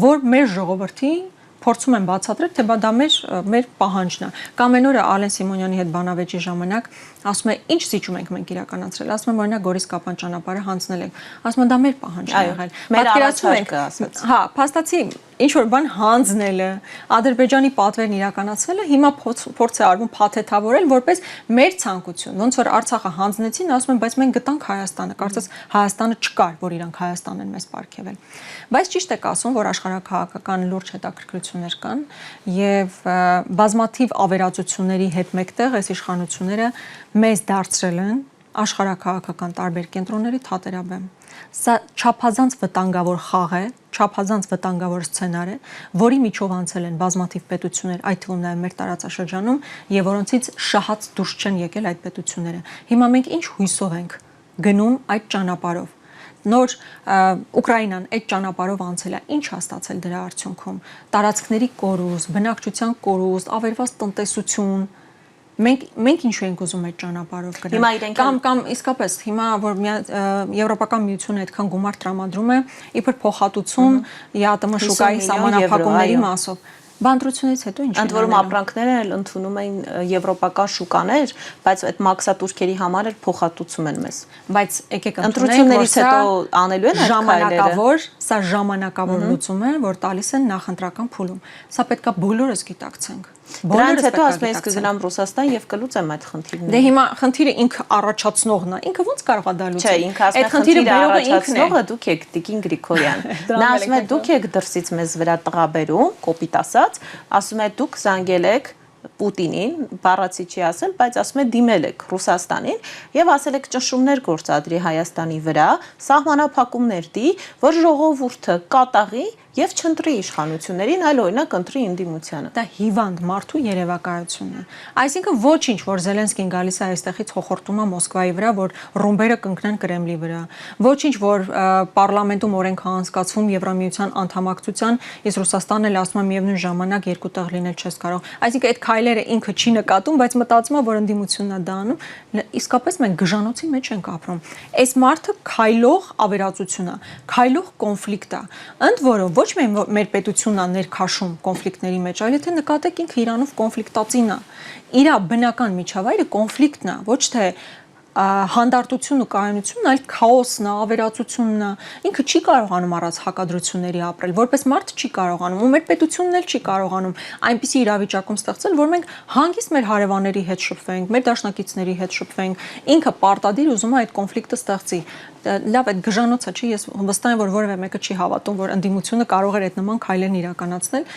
որ մեր ժողովրդին փորձում են բացատրել, թե դա մեր պահանջն է։ Կամ այն օրը Ալեն Սիմոնյանի հետ բանավեճի ժամանակ ասում է, ինչ զիջում ենք մենք իրականացրել։ Ասում եմ, օրինակ Գորիս-Կապան ճանապարհը հանձնել ենք։ Ասում եմ, դա մեր պահանջն է եղել։ Պատկերացնում ենք, ասած։ Հա, փաստացի ինչ որ բան հանձնելը, Ադրբեջանի պատվերն իրականացնելը հիմա փորձ է արվում փաթեթավորել որպես մեր ցանկություն։ Ոնց որ Արցախը հանձնեցին, ասում են, բայց մենք գտանք Հայաստանը, կարծես Հայաստանը չկար, որ իրանք Հայաստան են մեզ պարգևել։ Բայց ճիշտ եք ասում, որ աշխարհաքաղաքական լուրջ հետաքրքրություններ կան եւ բազմաթիվ ավերածությունների հետ մեկտեղ այս իշխանությունները մեզ դարձրել են աշխարհաքաղաքական տարբեր կենտրոնների թատերաբեմ։ Սա չափազանց վտանգավոր խաղ է, չափազանց վտանգավոր սցենար է, որի միջով անցել են բազմաթիվ պետություններ, այդ թվում նաև մեր տարածաշրջանում, եւ որոնցից շահած դուրս չեն եկել այդ պետությունները։ Հիմա մենք ինչ հույսով ենք գնում այդ ճանապարհով։ Նոր Ուկրաինան այդ ճանապարհով անցել է, ինչ հաստացել դրա արդյունքում։ Տարածքների կորուստ, բնակչության կորուստ, ավերված տնտեսություն։ Մենք ինչու ենք ուզում այդ ճանապարհով գնալ։ Կամ իսկապես հիմա որ Եվրոպական միությունը այդքան գումար տրամադրում է իբր փոխհատուցում ԵԱՏՄ շուկայի սահմանափակումների մասով։ Բանտրությունից հետո ինչ։ Ընդ որում ապրանքները էլ ընդունում են եվրոպական շուկաներ, բայց այդ մաքսատուրքերի համար էլ փոխհատուցում են մեզ։ Բայց եկեք ընտրություններից հետո անելու են այդ քայլերը։ Սա ժամանակավոր լուծում է, որ տալիս են նախընտրական փուլում։ Սա պետքա բոլորս գիտակցենք։ Դրանից հետո ասում ես կգնամ Ռուսաստան եւ կլուծեմ այդ խնդիրները։ Դե հիմա խնդիրը ինքը առաջացնողն է։ Ինքը ո՞նց կարող է դա լուծել։ Չէ, ինքը ասում է խնդիրը առաջացնողը դուք եք, Տիկին Գրիգորյան։ Նա ասում է դուք եք դրսից մեզ վրա տղաբերում, կոպիտ ասում է դուք զանգել եք Պուտինին, բառացի չի ասել, բայց ասում է դիմել եք Ռուսաստանին եւ ասել եք ճնշումներ գործադրի Հայաստանի վրա, սահմանափակումներ դի, որ ժողովուրդը կատաղի եւ չընտրի իշխանություններին, այլ օրինակ ընտրի ընդդիմությանը։ Դա հիվանդ մարդու երևակայությունն է։ Այսինքն ոչինչ, որ Զելենսկին գալիս է այստեղից հոխորտում է Մոսկվայի վրա, որ ռումբերը կընկնեն Կրեմլի վրա։ Ոչինչ, որ պարլամենտում օրենք անցկացվում Եվրամիության անդամակցության, իսկ Ռուսաստանն էլ ասում է միևնույն ժամանակ երկու տեղ լինել չես կարող։ Այսինքն այդ քայլերը ինքը չի նկատում, բայց մտածում է, որ ընդդիմությունն է դա անում։ Իսկապես մենք գժանոցի մեջ ենք ապրում։ Այս մարդը քայլող ավերածություն է, քայլող կոնֆլիկտ է։ Ընդ որում ոչ մեր պետությունն է ներքաշում կոնֆլիկտների մեջ, այլ եթե նկատեք ինքը իրանով կոնֆլիկտածին է։ Իր բնական միջավայրը կոնֆլիկտն է, ոչ թե հանդարտությունն ու կայունությունն, այլ քաոսն է, ավերածությունն է։ Ինքը չի կարողանում առանց հակադրությունների ապրել, որպես մարդ չի կարողանում, ու մեր պետությունն էլ չի կարողանում այնպիսի իրավիճակում ստեղծել, որ մենք հանգիստ մեր հարևանների հետ շփվենք, մեր դաշնակիցների հետ շփվենք, ինքը պարտադիր ուզում է այդ կոնֆլիկտը ստեղծի։ Լավ, այդ գժանոցը չի, ես վստահ եմ, որ որևէ մեկը չի հավատում, որ ընդդիմությունը կարող էր այդ նման քայլերն իրականացնել։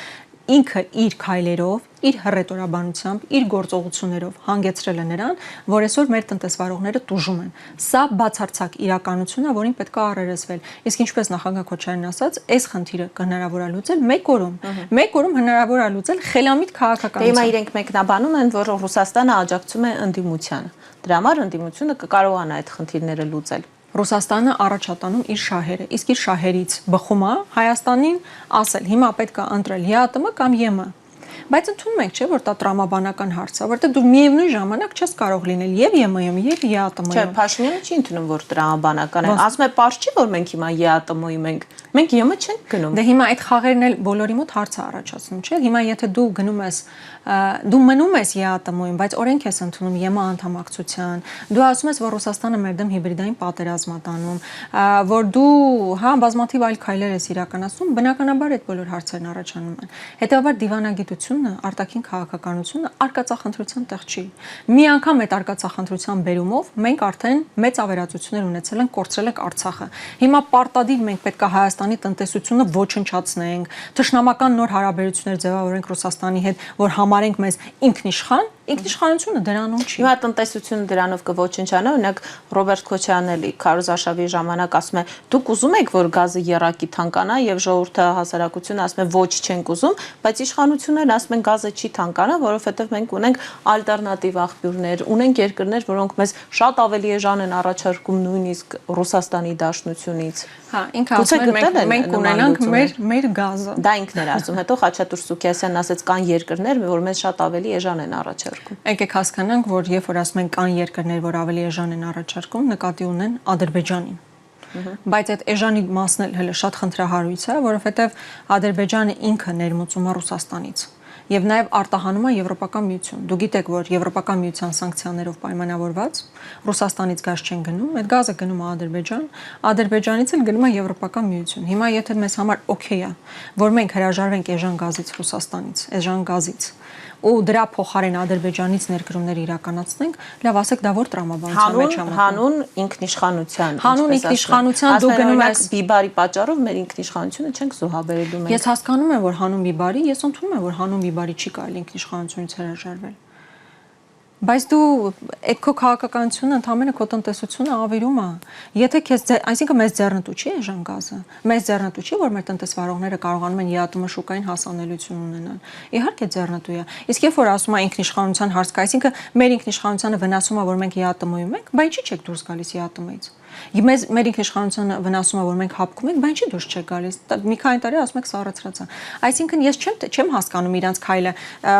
Ինքը իր քայլերով, իր հռետորաբանությամբ, իր գործողություններով հանգեցրել է նրան, որ այսօր մեր տնտեսվարողները տուժում են։ Սա բացարձակ իրականություն է, որին պետք է առերեսվել։ Իսկ ինչպես նախագահ Քոչարյանն ասաց, այս խնդիրը հնարավոր է լուծել մեկ օրում։ Մեկ օրում հնարավոր է լուծել խելամիտ քաղաքականությամբ։ Հիմա իրենք մեկնաբանում են, որ Ռուսաստանը աջակցում է ընդդիմությանը։ Դրա համար ընդդիմությունը կկարողանա այդ խնդիրները լուծել։ Ռուսաստանը առաջատանում իր շահերը, իսկ իր շահերից բխում է Հայաստանին ասել, հիմա պետք է ընտրել ԵԱՏՄ կամ ԵՄ։ Բայց ընդունում ենք, չէ, որ դա տրամաբանական հարց է, որտեղ դու միևնույն ժամանակ չես կարող լինել եւ ԵՄ-ում, եւ ԵԱՏՄ-ում։ Չէ, Փաշինյանը չի ընդունում, որ տրամաբանական է։ Ասում է, պարզ չի, որ մենք հիմա ԵԱՏՄ-ում ենք։ Մենք ԵՄ չենք գնում։ Դե հիմա այդ խաղերն էլ բոլորի մոտ հարց է առաջացնում, չէ՞։ Հիմա եթե դու գնում ես, դու մնում ես ԵԱՏՄ-ում, բայց օրենք ես ընդունում ԵՄ անդամակցության, դու ասում ես, որ Ռուսաստանը մեր դեմ հիբրիդային պատերազմ է տանում, որ դու, հա, բազմաթիվ այլ քայլեր ես իրականացնում, բնականաբար այդ բոլոր հարցերն առաջանում են։ Հետևաբար դիվանագիտությունը, արտաքին քաղաքականությունը արկածախնդրության տեղ չի։ Մի անգամ այդ արկածախնդրության բերումով մենք արդեն մեծ ավերածություններ ունեցել ենք, կորցրել ենք Արցախը։ Հիմա պարտադիր մենք պետք է Հայաստանի տնտեսությունը ոչնչացնենք, թշնամական նոր հարաբերություններ ձևավորենք Ռուսաստանի հետ, որ համարենք մեզ ինքնիշխան, ինքնիշխանությունը դրանում չի։ Հիմա տնտեսությունը դրանով կոչնչանա, օրինակ Ռոբերտ Քոչարյանն էլի քարոզարշավի ժամանակ ասում է, դուք ուզում եք, որ գազը եռակի թանկանա, եւ ժողովուրդը հասարակությունը ասում է, ոչ, չենք ուզում, բայց իշխանություններն ասում են գազը չի թանկանա, որովհետեւ մենք ունենք ալտերնատիվ աղբյուրներ, ունենք երկրներ, որոնք մեզ շատ ավելի էժան են առաջարկում նույնիսկ Ռուսաստանի Դաշնությունից։ Հա, ինքը ասում է մենք ունենանք մեր գազը։ Դա ինքն էր ասում, հետո Խաչատուր Սուքիասյանն ասեց կան երկրներ, որ մեզ շատ ավելի էժան են առաջարկում։ Եկեք հասկանանք, որ երբ որ ասում են կան երկրներ, որ ավելի էժան են առաջարկում, նկատի ունեն Ադրբեջանին։ Բայց այդ էժանի մասն էլ հələ շատ խնդրահարույց է, որովհետև Ադրբեջանը ինքը ներմուծում է Ռուսաստանից եւ նաեւ արտահանում է Եվրոպական միություն։ Դու գիտեք, որ Եվրոպական միության սանկցիաներով պայմանավորված Ռուսաստանից գազ չեն գնում, այդ գազը գնում է Ադրբեջան, Ադրբեջանից էլ գնում է Եվրոպական միություն։ Հիմա եթե մեզ համար օքեյ է, որ մենք հրաժարվենք էժան գազից Ռուսաստանից, էժան գազից, ու դրա փոխարեն Ադրբեջանից ներկրումներ իրականացնենք, լավ, ասեք, դա որ տրամաբանության մեջ է մտնում։ Հանուն ինքնիշխանության։ Հանուն ինքնիշխանության դու գնում ես Բիբարի պատճառով մեր ինքնիշխանությունը չենք զոհաբերելու մենք։ Ես հասկանում եմ, որ հանուն Բիբարի, ես ընդունում եմ, որ հանուն Բիբարի չի կարելի ինքնիշխանությունից հրաժարվել։ Բայց դու այդ քո քաղաքականությունը ընդհանրապես քո տնտեսությունը ավիրում է։ Եթե քեզ, այսինքն մեզ ձեռնտու չի էժան գազը։ Մեզ ձեռնտու չի, որ մեր տնտեսվարողները կարողանում են ԵԱՏՄ շուկային հասանելիություն ունենալ։ Իհարկե ձեռնտու է։ Իսկ երբ որ ասում է ինքնիշխանության հարց կա, այսինքն մեր ինքնիշխանությանը վնասում է, որ մենք ԵԱՏՄ-ում ենք, բայց ինչի՞ չեք դուրս գալիս ԵԱՏՄ-ից։ Մեր ինքնիշխանությունը վնասում է, որ մենք հապկում ենք, բայց ինչի՞ դուրս չեք գալիս։ Մի քանի տարի ասում եք սառեցրած է։ Այսինքն ես չեմ հասկանում իրանց քայլը։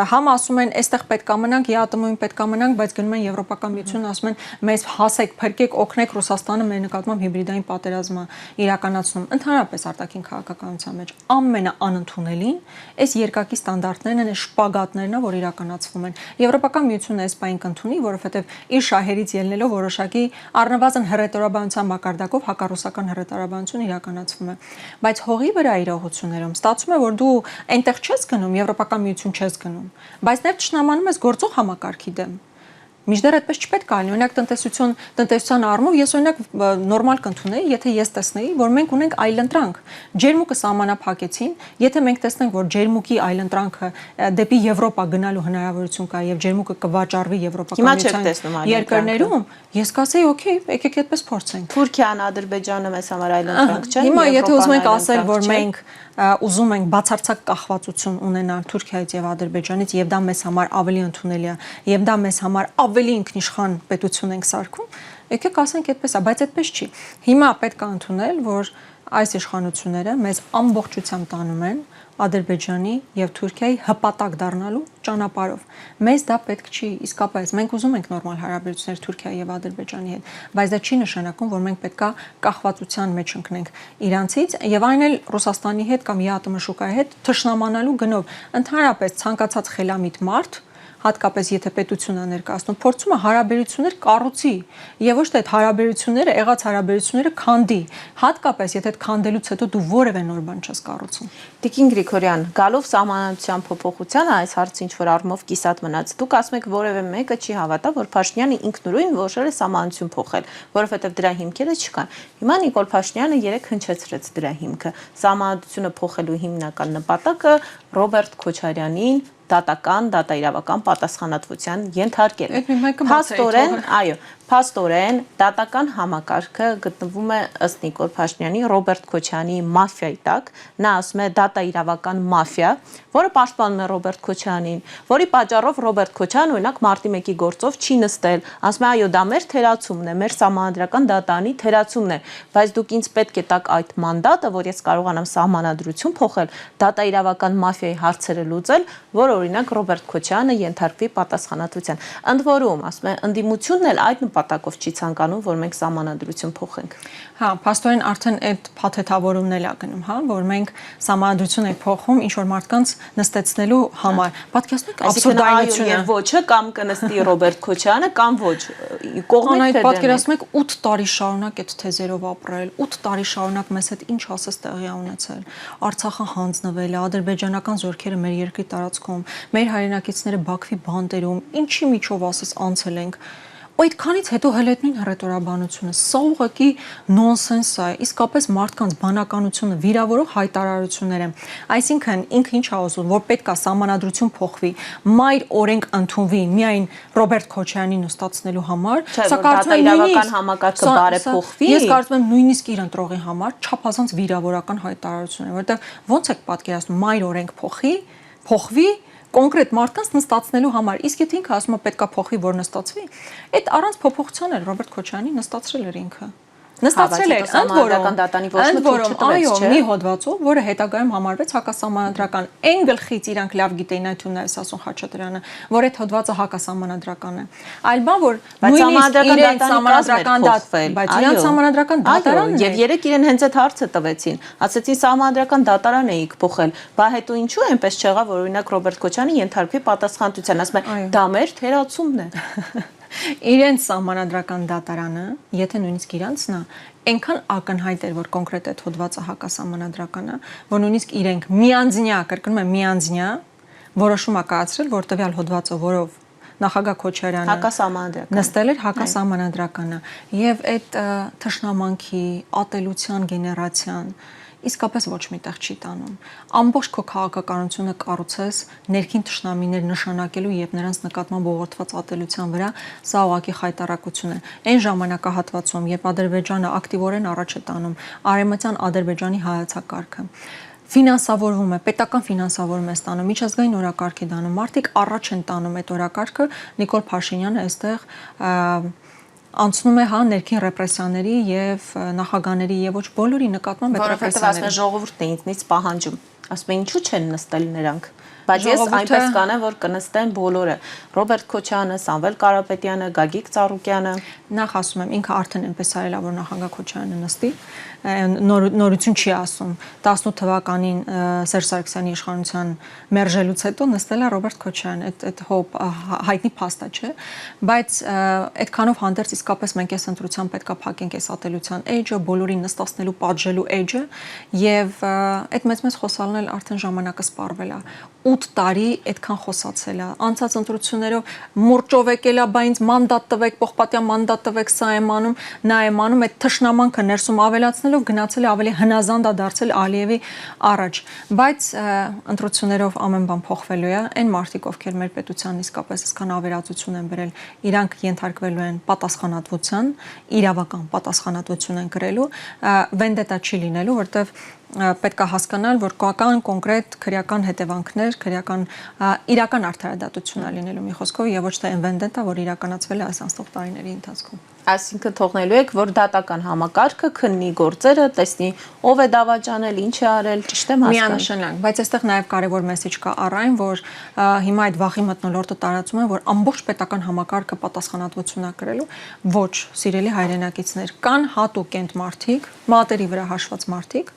Համ ասում են, այստեղ պետք է մնանք, ԵԱՏՄ-ում պետք է մնանք, բայց գնում են Եվրոպական միություն, ասում են, մեզ հասեք, փրկեք, օգնեք Ռուսաստանը մեր նկատմամբ հիբրիդային պատերազմը իրականացնում։ Ընդհանրապես արտաքին քաղաքականության մեջ ամենաանընդունելին այս երկակի ստանդարտներն են, այս շպագատներն են, որ իրականացվում են։ Եվրոպական միությունը այս պայն կընդունի, որովհետև իր շահերից ելնելով որոշակի առնվազն հռետորաբանության մակարդակով հակառուսական հռետորաբանություն իրականացվում է։ Բայց հողի վրա իրողություններում ստացվում է, որ դու այնտեղ չես գնում, Եվրոպական միություն չես գնում, բայց նաև ճշնամանում ես գործող համակարգի դեմ։ Միջդեռ այդպես չպետք է լինի։ Օրինակ տնտեսության առումով ես օրինակ նորմալ կընդունեի, եթե ես տեսնեի, որ մենք ունենք այլընտրանք։ Ջերմուկը սահմանափակեցին, եթե մենք տեսնենք, որ ջերմուկի այլընտրանքը դեպի Եվրոպա գնալու հնարավորություն կա եւ ջերմուկը կվաճառվի Եվրոպական միության երկրներում, ես կասեի, օքեյ, եկեք այդպես փորձենք։ Թուրքիան, Ադրբեջանը մեզ համար այլընտրանք չեն։ Հիմա եթե ուզում ենք ասել, որ մենք ուզում ենք բացարձակ կախվածություն ունենալ Թուրքիայից եւ Ադրբեջանից եւ դա մեզ համար ավելի ընդունելի է եւ դա մեզ համար ավելի ինքնիշխան պետություն ենք սարքում, եկեք ասենք այդպես է, բայց այդպես չի։ Հիմա պետք է ընդունել, որ այս իշխանությունները մեզ ամբողջությամբ տանում են Ադրբեջանի եւ Թուրքիայի հպատակ դառնալու ճանապարհով։ Մեզ դա պետք չի, իսկապես մենք ուզում ենք նորմալ հարաբերություններ Թուրքիայի եւ Ադրբեջանի հետ, բայց դա չի նշանակում, որ մենք պետքա կախվածության մեջ ընկնենք իրանցից եւ այն էլ Ռուսաստանի հետ կամ ԵԱՏՄ շուկայի հետ թշնամանալու գնով։ Ընդհանրապես ցանկացած խելամիտ մարդ հատկապես եթե պետությունը ներկայացնում, փորձում է հարաբերություններ կառուցի եւ ոչ թե այդ հարաբերությունները, եղած հարաբերությունները քանդի, հատկապես եթե այդ քանդելուց հետո դու որևէ նոր բան չես կառուցում։ Տիկին Գրիգորյան, գալով սահմանադրության փոփոխությանը, այս հարցը ինչ որ առումով կիսատ մնաց։ Դուք ասում եք, որևէ մեկը չի հավատա, որ Փաշինյանը ինքնուրույն որոշել է սահմանադրություն փոխել, որովհետև դրա հիմքերը չկան։ Հիմա Նիկոլ Փաշինյանը երեք հնչեցրեց դրա հիմքը։ Սահմանադրությունը փոխելու հիմնական նպատակը Ռոբերտ Քոչարյանին դատաիրավական պատասխանատվության ենթարկել։ Այդ մի մեկը փաստորեն, այո, փաստորեն դատական համակարգը գտնվում է ըստ Նիկոլ Փաշինյանի Ռոբերտ Քոչարյանի մաֆիայի տակ։ Նա ասում է դատաիրավական մաֆիա, որը պաշտպանում է Ռոբերտ Քոչարյանին, որի պատճառով Ռոբերտ Քոչարյանը օրինակ մարտի 1-ի գործով չի նստել։ Ասում է, այո, դա մեր թերացումն է, մեր սահմանադրական դատարանի թերացումն է, բայց դուք ինձ պետք է տաք այդ մանդատը, որ ես կարողանամ սահմանադրություն փոխել, դատաիրավական մաֆիայի հարցերը լուծել, որ օրինակ Ռոբերտ Քոչարյանը ենթարկվի պատասխանատվության։ Ընդ որում, ասում է, ընդդիմությունն էլ այդ նպատակով չի ցանկանում, որ մենք սահմանադրություն փոխենք։ Հա, փաստորեն արդեն այդ փաթեթավորումն էլ է գնում, հա, որ մենք սահմանադրություն ենք փոխում ինչ որ մարդկանց նստեցնելու համար։ Պատկերացնեք աբսուրդայնությունը։ Եվ ոչը կամ կնստի Ռոբերտ Քոչարյանը կամ ոչ։ Կողմից թե պատկերացնեք 8 տարի շարունակ այդ թեզերով ապրել, 8 տարի շարունակ մեզ հետ ինչ ասես տեղի ունեցել։ Արցախը հանձնվել է, ադրբեջանական զորքերը մեր երկրի տարածքում, մեր հայրենակիցները Բաքվի բանտերում, ինչի միջով ասես անցել ենք։ Այդքանից հետո հենց այդ նույն հռետորաբանությունը, սա ուղղակի նոնսենս է, իսկապես մարդկանց բանականությունը վիրավորող հայտարարություններ են։ Այսինքն ինքը ինչ է ասում, որ պետք է սահմանադրություն փոխվի, մայր օրենք ընդունվի միայն Ռոբերտ Քոչարյանին նստացնելու համար, սա կարծում եմ նույնիսկ համակարգը բարեփոխվի։ Ես կարծում եմ նույնիսկ իր ընտրողի համար չափազանց վիրավորական հայտարարություն է, որովհետև ոնց եք պատկերացնում մայր օրենք փոխվի կոնկրետ մարդկանց նստացնելու համար, իսկ եթե ինքը ասում է պետքա փոխվի, որ նստացվի, այդ առանց փոփոխության էլ Ռոբերտ Քոչարյանի նստացրել էր ինքը։ Նստացրել էր, ընդ որում, այո, մի հոդվածով, որը հետագայում համարվեց հակասահմանադրական։ Այն գլխից իրանք լավ գիտեին այդ ունես ասում Խաչատրյանը, որ այդ հոդվածը հակասահմանադրական է։ Այլ բան, որ նույնիսկ իրենց սահմանադրական բայց իրանք սահմանադրական դատարանն է։ Եվ երեք իրեն հենց այդ հարցը տվեցին։ Ասեցին սահմանադրական դատարան էիք փոխել։ Բա հետո ինչու այնպես չեղավ, որ օրինակ Ռոբերտ Քոչարյանը ենթարկվի պատասխանատվության, ասում է, դա մեր թերացումն է։ Իրենց սահմանադրական դատարանը, եթե նույնիսկ իրանցն է, այնքան ակնհայտ էր, որ կոնկրետ այդ հոդվածը հակասահմանադրական է, որ նույնիսկ իրենք միանձնյա, կրկնում եմ միանձնյա, որոշում է կայացրել, որ տվյալ հոդվածը, որով նախագահ Քոչարյանը նստել էր հակասահմանադրական է, եւ այդ թշնամանքի, ատելության գեներացիան իսկապես ոչ միտեղ չի տանում։ Ամբողջ քո քաղաքականությունը կառուցես ներքին թշնամիներ նշանակելու եւ նրանց նկատմամբ ողորթված ատելության վրա, սա ուղղակի խայտարակություն է։ Այն ժամանակահատվածում, երբ Ադրբեջանը ակտիվորեն առաջ է տանում արևմտյան Ադրբեջանի հայեցակարգը, ֆինանսավորվում է, պետական ֆինանսավորում է ստանում, միջազգային օրակարգ է դանում, մարդիկ առաջ են տանում այդ օրակարգը, Նիկոլ Փաշինյանը այստեղ անցնում է հա ներքին ռեպրեսիաների եւ նախագաների եւ ոչ բոլորի նկատմամբ այդ ռեպրեսիաները։ Ժողովուրդն է ինքնից պահանջում, ասում է ինչու չեն նստել նրանք, բայց ես այնպես կանեմ, որ կնստեն բոլորը։ Ռոբերտ Քոչարյանը, Սամվել Կարապետյանը, Գագիկ Ծառուկյանը։ Նախ ասում եմ, ինքը արդեն այնպես արել է, որ նախագահ Քոչարյանը նստի, նորություն չի ասում։ 18 թվականին Սերժ Սարգսյանի իշխանության մերժելուց հետո նստել է Ռոբերտ Քոչարյանը, այդ հայտնի փաստ է, չէ՞։ Բայց այդքանով հանդերձ իսկապես մենք այս ընտրության պետքա փակենք այս ատելության էջը, բոլորին նստացնելու պատժելու էջը եւ այդ մեծ խոսալն էլ արդեն ժամանակը սպառվել է։ 8 տարի այդքան խոսացել է։ Անցած ընտրություններով մուրճով եկել է, բա ինձ մանդատ տվեք, պողպատյան մանդատ տվեք, սա եմ անում, նա եմ անում, այդ թշնամանքը ներսում ավելացնելով գնացել է ավելի հնազանդ է դարձել Ալիևի առաջ։ Բայց ընտրություններով ամեն բան փոխվելու է, այն մարդիկ, ովքեր մեր պետության իսկապես այսքան ավերածություն են բերել, իրանք ենթարկվելու են պատասխանատվության, իրավական պատասխանատվություն են կրելու, վենդետա չի լինելու, որտեղ պետք է հասկանալ, որ կան կոնկրետ քրեական հետևանքներ, իրական արդարադատություն է լինելու մի խոսքով եւ ոչ թե վենդետա, որ իրականացվել է այս անցնող տարիների ընթացքում։ Այսինքն թողնելու եք, որ դատական համակարգը քննի գործերը, տեսնի ով է դավաճանել, ինչ է արել, ճիշտ եմ հասկանում։ Միանշանակ, բայց այստեղ նաև կարևոր մեսեջ կա առ այն, որ հիմա այդ վախի մթնոլորտը տարածում է, որ ամբողջ պետական համակարգը պատասխանատվություն է կրելու, ոչ, սիրելի հայրենակիցներ, կան հատուկ այդ մարդիկ, մատերի վրա հաշված մարդիկ,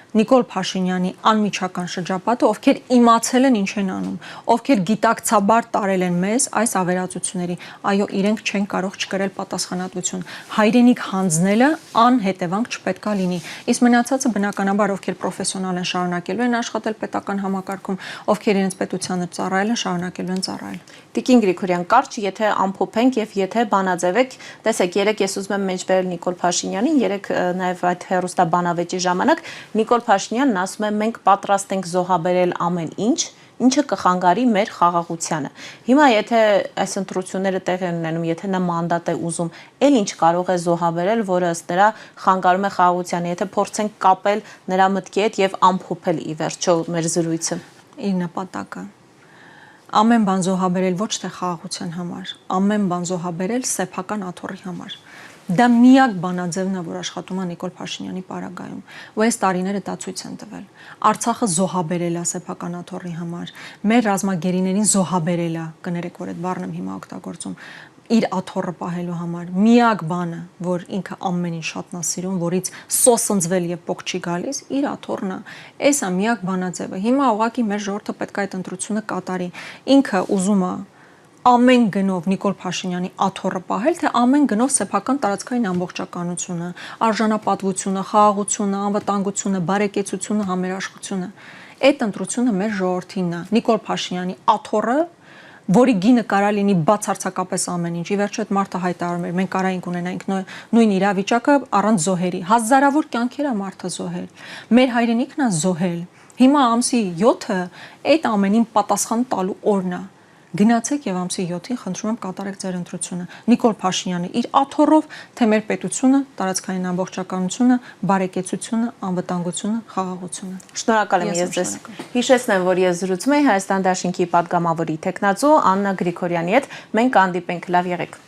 Նիկոլ Փաշինյանի անմիջական շրջապատը, ովքեր իմացել են ինչ են անում, ովքեր գիտակցաբար տարել են մեզ այս ավերածությունների, այո, իրենք չեն կարող չկրել պատասխանատվություն։ Հայրենիք հանձնելը անհետևանք չպետք է լինի։ Իսկ մնացածը բնականաբար ովքեր պրոֆեսիոնալ են շարունակելու են աշխատել պետական համակարգում, ովքեր իրենց պետությանը ծառայել են շարունակելու են ծառայել։ Տիկին Գրիգորյան, կարճ եթե ամփոփենք եւ եթե բանաձևեք, տեսեք, երեք ես ուզում եմ մեջբերել Նիկոլ Փաշինյանին, երեք նաեւ այդ հերոստաբանավեճի ժամանակ Նիկոլ Փաշինյանն ասում է մենք պատրաստ ենք զոհաբերել ամեն ինչ, ինչը կխանգարի մեր խաղաղությանը։ Հիմա եթե այս ընտրությունները տեղի են ունենում, եթե նա մանդատ է ուզում, էլ ինչ կարող է զոհաբերել, որը ըստ նրա խանգարում է խաղաղությանը, եթե փորձենք կապել նրա մտքի հետ եւ ամփոփել ի վերջո մեր զրույցը։ Իր նպատակը ամեն բան զոհաբերել ոչ թե խաղաղության համար, ամեն բան զոհաբերել սեփական աթոռի համար։ Դա միակ բանաձևն է, որ աշխատում է Նիկոլ Փաշինյանի պարագայում, ու այս տարիները դա ցույց են տվել։ Արցախը զոհաբերել է սեփական աթոռի համար, մեր ռազմագերիներին զոհաբերել է, կներեք, որ այդ բառն եմ հիմա օգտագործում, իր աթոռը պահելու համար։ Միակ բանը, որ ինքը ամեն ինչ շատնա սիրում, որից սոսնձվել եւ փոք չի գալիս, իր աթոռն է։ Էս է միակ բանաձևը։ Հիմա ուղղակի մեր ժողովուրդը պետք է այդ ընտրությունը կատարի։ Ինքը ուզում է ամեն գնով Նիկոլ Փաշինյանի աթոռը պահել, թե ամեն գնով սեփական տարածքային ամբողջականությունը, արժանապատվությունը, խաղաղությունը, անվտանգությունը, բարեկեցությունը, համերաշխությունը։ Այդ ընտրությունը մեր ժողովրդինն է։ Նիկոլ Փաշինյանի աթոռը, որի գինը կարա լինի բացարձակապես ամեն ինչ։ Ի վերջո այդ մարդը հայտարարում էր, մենք կարայինք ունենայինք նույն իրավիճակը առանց զոհերի։ Հազարավոր կյանքեր է մարդը զոհել։ Մեր հայրենիքն է զոհել։ Հիմա ամսի 7-ը այդ ամենին պատասխան տալու օրն է։ Գնացեք եւ ամսի 7-ին խնդրում եմ կատարեք ձեր ընտրությունը։ Նիկոլ Փաշինյանը իր աթոռով, թե մեր պետությունը, տարածքային ամբողջականությունը, բարեկեցությունը, անվտանգությունը, խաղաղությունը։ Շնորհակալ եմ ես ձեզ։ Հիշեցնեմ, որ ես զրուցում եի Հայաստան Դաշինքի պատգամավորի տեխնացու Աննա Գրիգորյանի հետ։ Մենք կհանդիպենք, լավ եղեք։